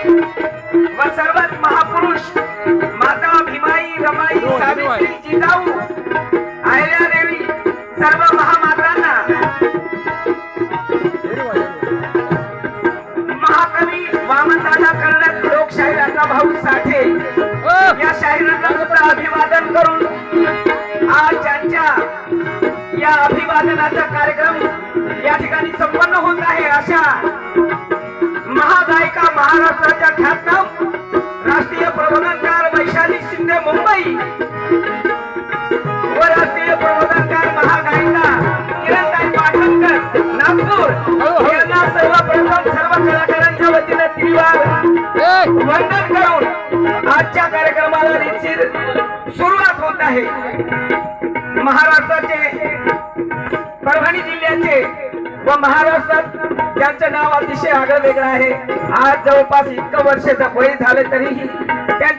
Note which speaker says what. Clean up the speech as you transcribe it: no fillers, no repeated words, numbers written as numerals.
Speaker 1: व सर्वच महापुरुष माता भीमाई रमाई सावित्री जिजाऊ अहिल्यादेवी सर्व महामातांना महाकवी वामनदादा कर्णक लोकशाहीराचा भाऊ साठे या शाहिरांना सुद्धा अभिवादन करून आज त्यांच्या या अभिवादनाचा कार्यक्रम या ठिकाणी संपन्न होत आहे। अशा महागायिका महाराष्ट्राच्या ख्यातनाम राष्ट्रीय प्रबोधनकार वैशाली शिंदे मुंबई व राष्ट्रीय प्रबोधनकार महागायिका किरणताई पाटणकर नागपूर यांना सर्वप्रथम सर्व कलाकारांच्या वतीने त्रिवार वंदन करून आजच्या कार्यक्रमाला निश्चित सुरुवात होत आहे। महाराष्ट्राचे परभणी जिल्ह्याचे व महाराष्ट्रात ज्यांचं नाव अतिशय आगळं वेगळं आहे, आज जवळपास इतकं वर्षाचं वय झालं तरीही त्यांच्या